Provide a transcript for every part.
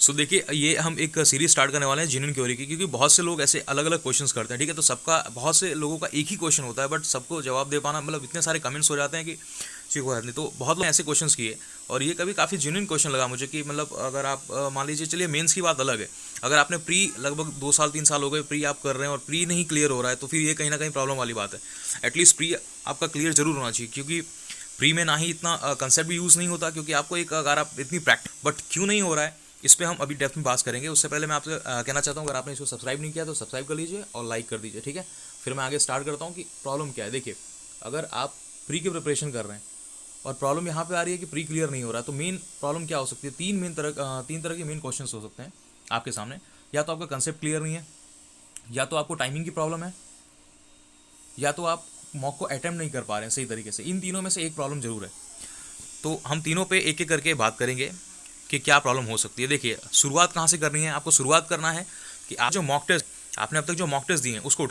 सो देखिए, ये हम एक सीरीज स्टार्ट करने वाले हैं जेन्युइन क्वेरी की, क्योंकि बहुत से लोग ऐसे अलग अलग क्वेश्चंस करते हैं, ठीक है। तो सबका, बहुत से लोगों का एक ही क्वेश्चन होता है, बट सबको जवाब दे पाना, मतलब इतने सारे कमेंट्स हो जाते हैं कि किसी को नहीं। तो बहुत लोग ऐसे क्वेश्चंस किए, और ये कभी काफ़ी जेन्युइन क्वेश्चन लगा मुझे कि मतलब अगर आप मान लीजिए, चलिए मेंस की बात अलग है, अगर आपने प्री लगभग 2 साल 3 साल हो गए प्री आप कर रहे हैं और प्री नहीं क्लियर हो रहा है, तो फिर ये कहीं ना कहीं प्रॉब्लम वाली बात है। एटलीस्ट प्री आपका क्लियर जरूर होना चाहिए, क्योंकि प्री में ना ही इतना कंसेप्ट भी यूज़ नहीं होता, क्योंकि आपको एक, अगर आप इतनी प्रैक्टिस, बट क्यों नहीं हो रहा है इस पर हम अभी डेप्थ में बात करेंगे। उससे पहले मैं आपसे कहना चाहता हूँ, अगर आपने इसको सब्सक्राइब नहीं किया तो सब्सक्राइब कर लीजिए और लाइक कर दीजिए, ठीक है। फिर मैं आगे स्टार्ट करता हूँ कि प्रॉब्लम क्या है। देखिए, अगर आप प्री की प्रिपरेशन कर रहे हैं और प्रॉब्लम यहाँ पे आ रही है कि प्री क्लियर नहीं हो रहा है, तो मेन प्रॉब्लम क्या हो सकती है? तीन तरह के मेन क्वेश्चन हो सकते हैं आपके सामने। या तो आपका कंसेप्ट क्लियर नहीं है, या तो आपको टाइमिंग की प्रॉब्लम है, या तो आप मॉक को अटेम्प्ट नहीं कर पा रहे हैं सही तरीके से। इन तीनों में से एक प्रॉब्लम जरूर है। तो हम तीनों पे एक एक करके बात करेंगे कि क्या प्रॉब्लम हो सकती है। देखिए, शुरुआत कहाँ से करनी है? आपको शुरुआत करना है कि आप जो मॉक टेस्ट, आपने अब तक जो मॉक टेस्ट दिए हैं उसको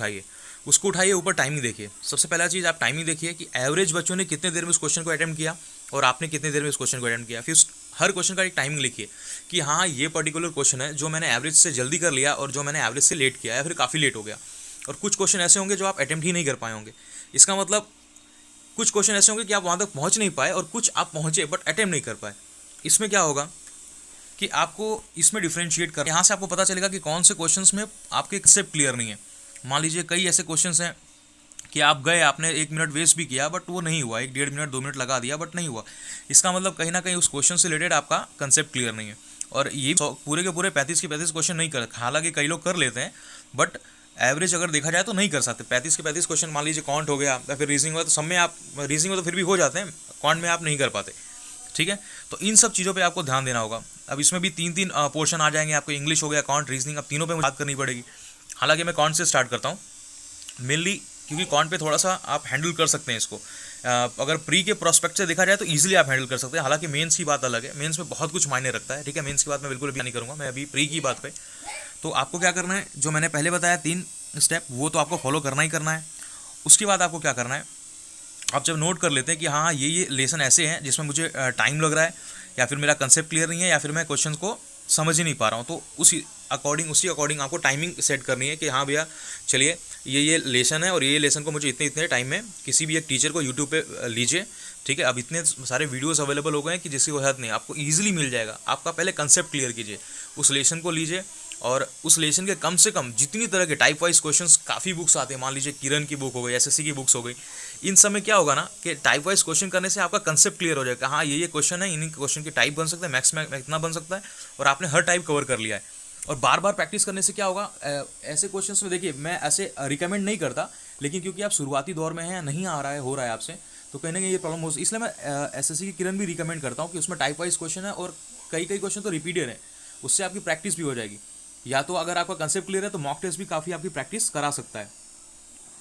उठाइए, ऊपर टाइमिंग देखिए। सबसे पहला चीज़ आप टाइमिंग देखिए कि एवरेज बच्चों ने कितने देर में उस क्वेश्चन को अटेम्प्ट किया और आपने कितने देर में उस क्वेश्चन को अटेम्प्ट किया। फिर हर क्वेश्चन का एक टाइमिंग लिखिए कि हाँ, ये पर्टिकुलर क्वेश्चन है जो मैंने एवरेज से जल्दी कर लिया और जो मैंने एवरेज से लेट किया या फिर काफ़ी लेट हो गया। और कुछ क्वेश्चन ऐसे होंगे जो आप अटेम्प्ट ही नहीं कर पाए होंगे। इसका मतलब कुछ क्वेश्चन ऐसे होंगे कि आप वहाँ तक पहुँच नहीं पाए, और कुछ आप पहुँचे बट अटेम्प्ट नहीं कर पाए। इसमें क्या होगा कि आपको इसमें डिफरेंशिएट कर, यहाँ से आपको पता चलेगा कि कौन से क्वेश्चंस में आपके कंसेप्ट क्लियर नहीं है। मान लीजिए कई ऐसे क्वेश्चंस हैं कि आप गए, आपने 1 मिनट वेस्ट भी किया बट वो नहीं हुआ, 1 डेढ़ मिनट 2 मिनट लगा दिया बट नहीं हुआ। इसका मतलब कहीं ना कहीं उस क्वेश्चन से रिलेटेड आपका कंसेप्ट क्लियर नहीं है। और ये पूरे के पूरे 35 के 35 क्वेश्चन नहीं कर, हालांकि कई लोग कर लेते हैं, बट एवरेज अगर देखा जाए तो नहीं कर सकते। 35 के 35 क्वेश्चन, मान लीजिए कॉन्ट हो गया या फिर रीजनिंग हुआ, तो सब में आप, रीजनिंग में तो फिर भी हो जाते हैं, कॉन्ट में आप नहीं कर पाते, ठीक है। तो इन सब चीज़ों पे आपको ध्यान देना होगा। अब इसमें भी 3 3 पोर्शन आ जाएंगे आपको, इंग्लिश हो गया, कॉन्ट, रीजनिंग। अब तीनों पे मुझे बात करनी पड़ेगी। हालांकि मैं कॉन्ट से स्टार्ट करता हूँ मेनली, क्योंकि कॉन्ट पे थोड़ा सा आप हैंडल कर सकते हैं इसको। अगर प्री के प्रोस्पेक्ट से देखा जाए तो ईजिली आप हैंडल कर सकते हैं। हालांकि मेंस की बात अलग है, मेंस में बहुत कुछ मायने रखता है, ठीक है। मेंस की बात मैं बिल्कुल भी नहीं करूँगा, मैं अभी प्री की बात पे। तो आपको क्या करना है, जो मैंने पहले बताया 3 स्टेप, वो तो आपको फॉलो करना ही करना है। उसके बाद आपको क्या करना है, आप जब नोट कर लेते हैं कि हाँ, ये लेसन ऐसे हैं जिसमें मुझे टाइम लग रहा है, या फिर मेरा कंसेप्ट क्लियर नहीं है, या फिर मैं क्वेश्चन को समझ ही नहीं पा रहा हूँ, तो उसी अकॉर्डिंग आपको टाइमिंग सेट करनी है कि हाँ भैया, चलिए ये लेसन है और ये लेसन को मुझे इतने इतने टाइम में, किसी भी एक टीचर को यूट्यूब पे लीजिए, ठीक है। अब इतने सारे वीडियोस अवेलेबल हो गए हैं कि जिसकी वजह नहीं, आपको ईजिली मिल जाएगा। आपका पहले कंसेप्ट क्लियर कीजिए, उस लेसन को लीजिए, और उस लेसन के कम से कम जितनी तरह के टाइप वाइज क्वेश्चंस, काफ़ी बुक्स आते हैं, मान लीजिए किरण की बुक हो गई, एसएससी की बुक्स हो गई। इन सब में क्या होगा ना कि टाइप वाइज क्वेश्चन करने से आपका कंसेप्ट क्लियर हो जाएगा। हाँ, ये क्वेश्चन है, इन्हीं क्वेश्चन के टाइप बन सकते हैं, मैक्स में इतना बन सकता है, और आपने हर टाइप कवर कर लिया है। और बार बार प्रैक्टिस करने से क्या होगा, ऐसे क्वेश्चंस में देखिए, मैं ऐसे रिकमेंड नहीं करता, लेकिन क्योंकि आप शुरुआती दौर में हैं, नहीं आ रहा है, हो रहा है आपसे, तो कहीं ना कहीं ये प्रॉब्लम हो सकती है। इसलिए मैं एसएससी की किरण भी रिकमेंड करता हूँ कि उसमें टाइप वाइज क्वेश्चन है और कई क्वेश्चन तो रिपीटेड है, उससे आपकी प्रैक्टिस भी हो जाएगी। या तो अगर आपका कंसेप्ट क्लियर है तो मॉक टेस्ट भी काफ़ी आपकी प्रैक्टिस करा सकता है,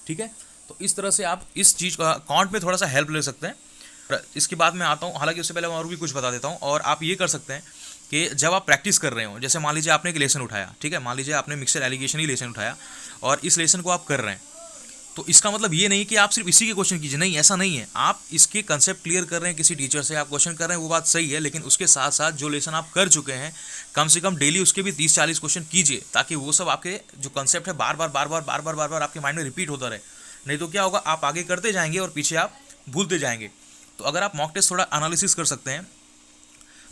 ठीक है। तो इस तरह से आप इस चीज़ का कॉन्ट में थोड़ा सा हेल्प ले सकते हैं। इसके बाद मैं आता हूँ, हालांकि उससे पहले मैं और भी कुछ बता देता हूँ। और आप ये कर सकते हैं कि जब आप प्रैक्टिस कर रहे हो, जैसे मान लीजिए आपने एक लेसन उठाया, ठीक है, मान लीजिए आपने मिक्सर एलिगेशन ही लेसन उठाया और इस लेसन को आप कर रहे हैं, तो इसका मतलब ये नहीं कि आप सिर्फ इसी के क्वेश्चन कीजिए, नहीं, ऐसा नहीं है। आप इसके कंसेप्ट क्लियर कर रहे हैं, किसी टीचर से आप क्वेश्चन कर रहे हैं, वो बात सही है, लेकिन उसके साथ साथ जो लेसन आप कर चुके हैं, कम से कम डेली उसके भी 30 40 क्वेश्चन कीजिए, ताकि वो सब आपके जो कंसेप्ट है बार बार आपके माइंड में रिपीट होता रहे। नहीं तो क्या होगा, आप आगे करते जाएंगे और पीछे आप भूलते जाएंगे। तो अगर आप मॉक टेस्ट थोड़ा एनालिसिस कर सकते हैं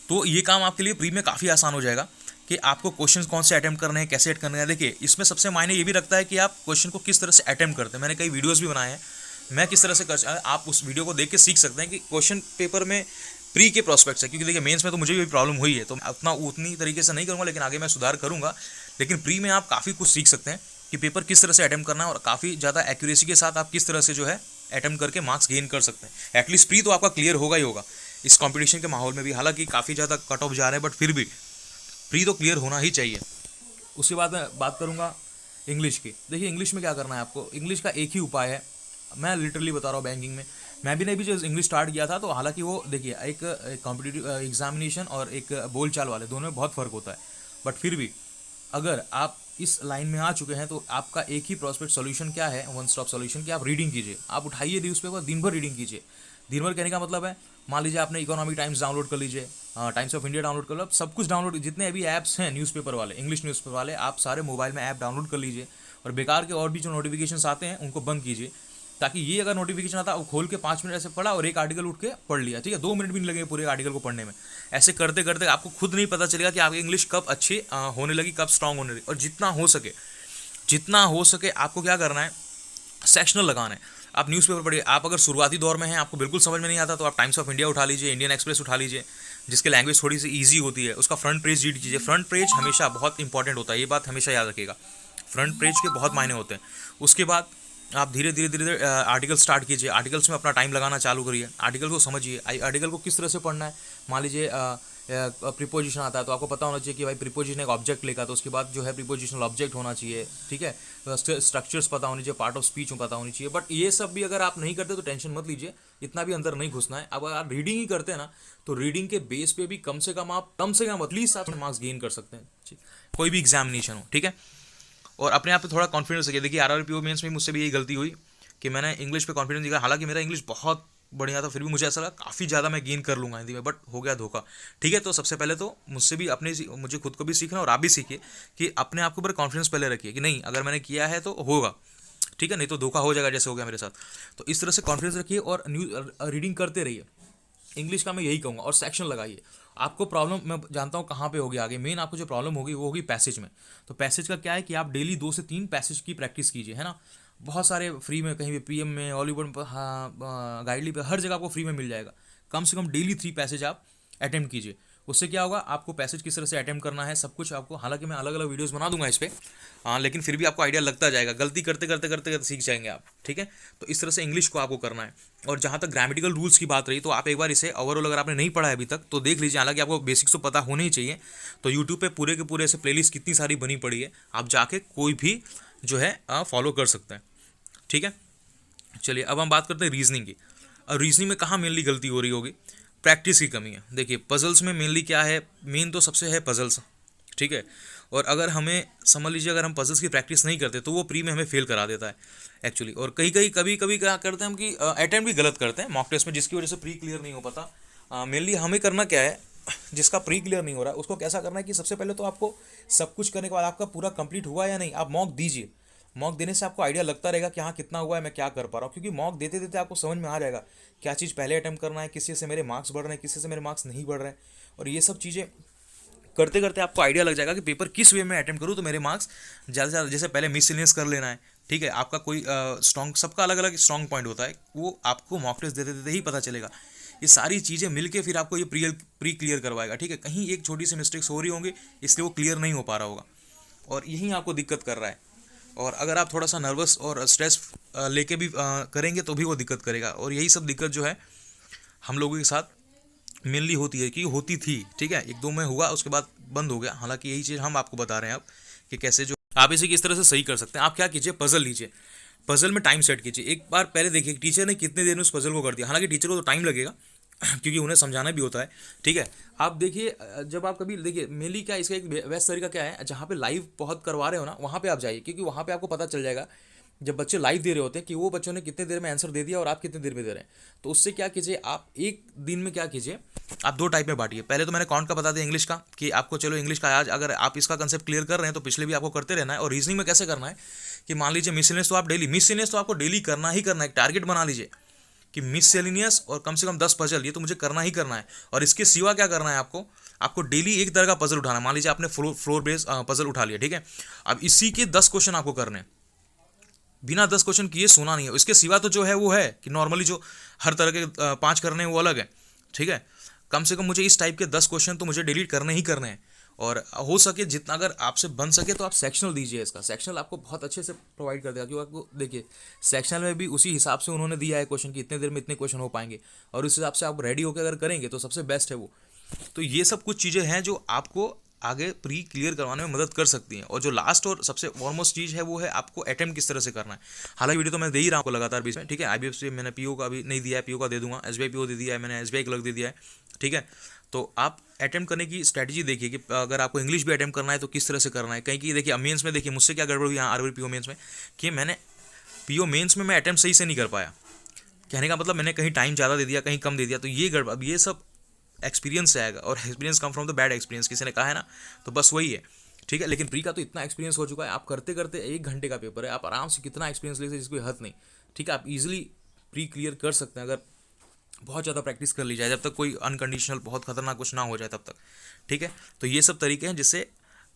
तो ये काम आपके लिए प्री में काफ़ी आसान हो जाएगा कि आपको क्वेश्चन कौन से अटेम्प्ट करने हैं, कैसे करने हैं। देखिए, इसमें सबसे मायने ये भी रखता है कि आप क्वेश्चन को किस तरह से अटेम्प्ट करते हैं। मैंने कई वीडियोस भी बनाए हैं, मैं किस तरह से कर, आप उस वीडियो को देख के सीख सकते हैं कि क्वेश्चन पेपर में प्री के प्रोस्पेक्ट है। क्योंकि देखिए, मेंस में तो मुझे भी प्रॉब्लम हुई है, तो उतनी तरीके से नहीं करूँगा, लेकिन आगे मैं सुधार करूँगा। लेकिन प्री में आप काफ़ी कुछ सीख सकते हैं कि पेपर किस तरह से अटेम्प्ट करना है, और काफ़ी ज़्यादा एक्यूरेसी के साथ आप किस तरह से जो है अटेम्प्ट करके मार्क्स गेन कर सकते हैं। एटलीस्ट प्री तो आपका क्लियर होगा ही होगा इस कंपटीशन के माहौल में भी। हालांकि काफ़ी ज़्यादा कट ऑफ जा रहे हैं, बट फिर भी प्री तो क्लियर होना ही चाहिए। उसके बाद मैं बात करूँगा इंग्लिश की। देखिए, इंग्लिश में क्या करना है आपको, इंग्लिश का एक ही उपाय है, मैं लिटरली बता रहा हूँ। बैंकिंग में मैं भी नहीं, भी जो इंग्लिश स्टार्ट किया था, तो हालांकि वो देखिए, एक कॉम्पिटिटिव एग्जामिनेशन और एक बोलचाल वाले, दोनों में बहुत फ़र्क होता है। बट फिर भी अगर आप इस लाइन में आ चुके हैं तो आपका एक ही प्रॉस्पेक्ट सॉल्यूशन क्या है, वन स्टॉप सॉल्यूशन, कि आप रीडिंग कीजिए। आप उठाइए न्यूज़पेपर, दिन भर रीडिंग कीजिए। दिन भर कहने का मतलब है, मान लीजिए आपने इकोनॉमिक टाइम्स डाउनलोड कर लीजिए, टाइम्स ऑफ इंडिया डाउनलोड कर लो, सब कुछ डाउनलोड, जितने अभी ऐप्स हैं न्यूज़पेपर वाले, इंग्लिश न्यूज़पेपर वाले, आप सारे मोबाइल में ऐप डाउनलोड कर लीजिए। और बेकार के और भी जो नोटिफिकेशन आते हैं उनको बंद कीजिए, ताकि ये अगर नोटिफिकेशन आता है वो खोल के 5 मिनट ऐसे पढ़ा और एक आर्टिकल उठ के पढ़ लिया, ठीक है, 2 मिनट भी नहीं लगेंगे पूरे आर्टिकल को पढ़ने में। ऐसे करते करते आपको खुद नहीं पता चलेगा कि आपकी इंग्लिश कब अच्छी होने लगी, कब स्ट्रांग होने लगी। और जितना हो सके आपको क्या करना है, सेक्शनल लगाना है। आप न्यूज़पेपर पढ़िए। आप अगर शुरुआती दौर में हैं, आपको बिल्कुल समझ में नहीं आता, तो आप टाइम्स ऑफ इंडिया उठा लीजिए, इंडियन एक्सप्रेस उठा लीजिए, जिसकी लैंग्वेज थोड़ी सी ईजी होती है, उसका फ्रंट पेज रीड कीजिए। फ्रंट पेज हमेशा बहुत इंपॉर्टेंट होता है, ये बात हमेशा याद रखिएगा, फ्रंट पेज के बहुत मायने होते हैं। उसके बाद आप धीरे धीरे आर्टिकल स्टार्ट कीजिए, आर्टिकल्स में अपना टाइम लगाना चालू करिए, आर्टिकल को समझिए, आर्टिकल को किस तरह से पढ़ना है। मान लीजिए प्रीपोजिशन आता है तो आपको पता होना चाहिए कि भाई प्रीपोजिशन एक ऑब्जेक्ट लेगा, तो उसके बाद जो है प्रीपोजिशनल ऑब्जेक्ट होना चाहिए, ठीक है। स्ट्रक्चर्स पता होनी चाहिए, पार्ट ऑफ स्पीच पता होनी चाहिए। बट ये सब भी अगर आप नहीं करते तो टेंशन मत लीजिए, इतना भी अंदर नहीं घुसना है। अब अगर आप रीडिंग ही करते हैं ना, तो रीडिंग के बेस पे भी कम से कम एटलीस्ट आप मार्क्स गेन कर सकते हैं, ठीक, कोई भी एग्जामिनेशन हो, ठीक है। और अपने आप पे थोड़ा कॉन्फिडेंस रखिए। देखिए आरआरपीओ मेंस में मुझसे भी यही गलती हुई कि मैंने इंग्लिश पे कॉन्फिडेंस दिखाया, हालांकि मेरा इंग्लिश बहुत बढ़िया था, फिर भी मुझे ऐसा लगा काफ़ी ज़्यादा मैं गेन कर लूँगा हिंदी में, बट हो गया धोखा, ठीक है। तो सबसे पहले तो मुझसे भी मुझे खुद को भी सीखना, और आप भी सीखिए कि अपने आप के ऊपर कॉन्फिडेंस पहले रखिए कि नहीं, अगर मैंने किया है तो होगा, ठीक है, नहीं तो धोखा हो जाएगा जैसे हो गया मेरे साथ। तो इस तरह से कॉन्फिडेंस रखिए और रीडिंग करते रहिए। इंग्लिश का मैं यही कहूँगा, और सेक्शन लगाइए। आपको प्रॉब्लम मैं जानता हूँ कहाँ पे होगी आगे, मेन आपको जो प्रॉब्लम होगी वो होगी पैसेज में। तो पैसेज का क्या है कि आप डेली 2 से 3 पैसेज की प्रैक्टिस कीजिए, है ना। बहुत सारे फ्री में, कहीं भी पीएम में, हॉलीवुड पर, हाँ, गाइडली पे, हर जगह आपको फ्री में मिल जाएगा। कम से कम डेली 3 पैसेज आप अटेम्प्ट कीजिए। उससे क्या होगा, आपको पैसेज किस तरह से अटेम्प्ट करना है सब कुछ आपको, हालांकि मैं अलग अलग वीडियोस बना दूंगा इस पर, हाँ, लेकिन फिर भी आपको आइडिया लगता जाएगा, गलती करते करते करते करते सीख जाएंगे आप, ठीक है। तो इस तरह से इंग्लिश को आपको करना है। और जहाँ तक ग्रामेटिकल रूल्स की बात रही, तो आप एक बार इसे ओवरऑल अगर आपने नहीं पढ़ा है अभी तक तो देख लीजिए, हालांकि आपको बेसिक्स तो पता होने ही चाहिए। तो यूट्यूब पे पूरे के पूरे ऐसे प्लेलिस्ट कितनी सारी बनी पड़ी है, आप जाके कोई भी जो है फॉलो कर सकते हैं, ठीक है। चलिए अब हम बात करते हैं रीजनिंग की। और रीजनिंग में कहाँ मेनली गलती हो रही होगी, प्रैक्टिस की कमी है। देखिए पजल्स में मेनली क्या है, मेन तो सबसे है पजल्स, ठीक है। और अगर हमें समझ लीजिए, अगर हम पजल्स की प्रैक्टिस नहीं करते तो वो प्री में हमें फेल करा देता है एक्चुअली। और कभी कभी क्या करते हैं हम कि अटेम्प्ट भी गलत करते हैं मॉक टेस्ट में, जिसकी वजह से प्री क्लियर नहीं हो पाता। मेनली हमें करना क्या है, जिसका प्री क्लियर नहीं हो रहा है उसको कैसा करना है कि सबसे पहले तो आपको सब कुछ करने के बाद आपका पूरा कंप्लीट हुआ या नहीं, आप मॉक दीजिए। मॉक देने से आपको आइडिया लगता रहेगा कि हाँ कितना हुआ है, मैं क्या कर पा रहा हूँ, क्योंकि मॉक देते देते आपको समझ में आ जाएगा क्या चीज़ पहले अटेम्प्ट करना है, किसी से मेरे मार्क्स बढ़ रहे हैं, किसी से मेरे मार्क्स नहीं बढ़ रहे हैं। और ये सब चीज़ें करते करते आपको आइडिया लग जाएगा कि पेपर किस वे में अटेम्प्ट करूँ तो मेरे मार्क्स ज़्यादा से ज़्यादा। जैसे पहले मिसलेनियस कर लेना है, ठीक है, आपका कोई स्ट्रॉन्ग, सबका अलग अलग स्ट्रॉन्ग पॉइंट होता है, वो आपको मॉक टेस्ट देते देते ही पता चलेगा। ये सारी चीज़ें मिलके फिर आपको ये प्री क्लियर करवाएगा, ठीक है। कहीं एक छोटी सी मिस्टेक्स हो रही होंगी इसलिए वो क्लियर नहीं हो पा रहा होगा, और यही आपको दिक्कत कर रहा है। और अगर आप थोड़ा सा नर्वस और स्ट्रेस लेके भी करेंगे तो भी वो दिक्कत करेगा। और यही सब दिक्कत जो है हम लोगों के साथ मेनली होती है, कि होती थी, ठीक है, 1-2 में हुआ उसके बाद बंद हो गया। हालांकि यही चीज़ हम आपको बता रहे हैं अब कि कैसे जो आप इसे किस तरह से सही कर सकते हैं। आप क्या कीजिए, पजल लीजिए, पजल में टाइम सेट कीजिए। एक बार पहले देखिए टीचर ने कितने देर में उस पजल को कर दिया, हालांकि टीचर को तो टाइम लगेगा क्योंकि उन्हें समझाना भी होता है, ठीक है। आप देखिए जब आप कभी देखिए मेनली क्या, इसका एक बेस्ट तरीका क्या है, जहाँ पे लाइव बहुत करवा रहे हो ना वहाँ पे आप जाइए, क्योंकि वहाँ पे आपको पता चल जाएगा जब बच्चे लाइव दे रहे होते हैं कि वो बच्चों ने कितने देर में आंसर दे दिया और आप कितने देर में दे रहे हैं। तो उससे क्या कीजिए, आप एक दिन में क्या कीजिए, आप 2 टाइप में बांटिए। पहले तो मैंने काउंट का बता दिया इंग्लिश का, कि आपको चलो इंग्लिश का आज अगर आप इसका कंसेप्ट क्लियर कर रहे हैं तो पिछले भी आपको करते रहना है। और रीजनिंग में कैसे करना है कि मान लीजिए मिसलेनियस तो आपको डेली करना ही करना है। एक टारगेट बना लीजिए कि मिसलेनियस और कम से कम 10 पजल, ये तो मुझे करना ही करना है। और इसके सिवा क्या करना है, आपको डेली एक तरह का पजल उठाना है। मान लीजिए आपने फ्लोर बेस पजल उठा लिया, ठीक है। अब इसी के 10 क्वेश्चन आपको करने हैं, बिना 10 क्वेश्चन किए सोना नहीं है। इसके सिवा तो जो है वो है कि नॉर्मली जो हर तरह के 5 करने हैं वो अलग है, ठीक है। कम से कम मुझे इस टाइप के 10 क्वेश्चन तो मुझे डिलीट करने ही करने हैं। और हो सके जितना अगर आपसे बन सके तो आप सेक्शनल दीजिए। इसका सेक्शनल आपको बहुत अच्छे से प्रोवाइड कर देगा, क्योंकि आपको देखिए सेक्शनल में भी उसी हिसाब से उन्होंने दिया है क्वेश्चन कि इतने देर में इतने क्वेश्चन हो पाएंगे, और उस हिसाब से आप रेडी होकर अगर करेंगे तो सबसे बेस्ट है वो। तो ये सब कुछ चीज़ें हैं जो आपको आगे प्री क्लियर करवाने में मदद कर सकती हैं। और जो लास्ट और सबसे फॉरमोस्ट चीज़ है वो है आपको अटेम्प्ट किस तरह से करना है। हालांकि वीडियो तो मैं दे ही रहा हूँ लगातार बीच में, ठीक है। IBFC मैंने PO का भी नहीं दिया है, PO का दे दूंगा, SBI PO दे दिया है मैंने, SBI का अलग दे दिया है, ठीक है। तो आप अटेम्प्ट करने की स्ट्रैटेजी देखिए कि अगर आपको इंग्लिश भी अटेम्प्ट करना है तो किस तरह से करना है। कहीं की देखिए मेंस में देखिए मुझसे क्या गड़बड़ हुई यहाँ RRB PO मेंस में, कि मैंने PO मेंस में मैं अटेम्प्ट सही से नहीं कर पाया। कहने का मतलब मैंने कहीं टाइम ज़्यादा दे दिया, कहीं कम दे दिया, तो ये गड़बड़, अब ये सब एक्सपीरियंस से आएगा, और experience come from the bad experience, किसी ने कहा है ना, तो बस वही है। ठीक है, लेकिन प्री का तो इतना एक्सपीरियंस हो चुका है, आप करते करते 1 घंटे का पेपर है, आप आराम से कितना एक्सपीरियंस ले सकते, जिसको हद नहीं। ठीक है, आप इजीली प्री क्लियर कर सकते हैं अगर बहुत ज़्यादा प्रैक्टिस कर ली जाए, जब तक कोई अनकंडीशनल बहुत खतरनाक कुछ ना हो जाए तब तक। ठीक है, तो ये सब तरीके हैं जिससे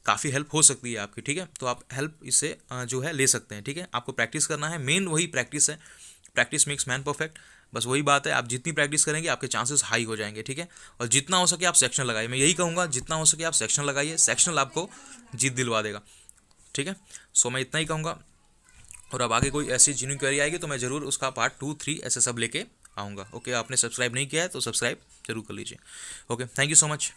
काफ़ी हेल्प हो सकती है आपकी। ठीक है, तो आप हेल्प इससे जो है ले सकते हैं। ठीक है, आपको प्रैक्टिस करना है, मेन वही प्रैक्टिस है, प्रैक्टिस मेक्स मैन परफेक्ट। बस वही बात है, आप जितनी प्रैक्टिस करेंगे आपके चांसेस हाई हो जाएंगे। ठीक है, और जितना हो सके आप सेक्शन लगाइए, मैं यही कहूँगा, जितना हो सके आप सेक्शन लगाइए, सेक्शनल आपको जीत दिलवा देगा। ठीक है, सो मैं इतना ही कहूँगा, और अब आगे कोई ऐसी जेन्युइन क्वेरी आएगी तो मैं ज़रूर उसका पार्ट 2, 3 ऐसे सब लेके आऊँगा। ओके, आपने सब्सक्राइब नहीं किया है तो सब्सक्राइब जरूर कर लीजिए। Okay, thank you so much.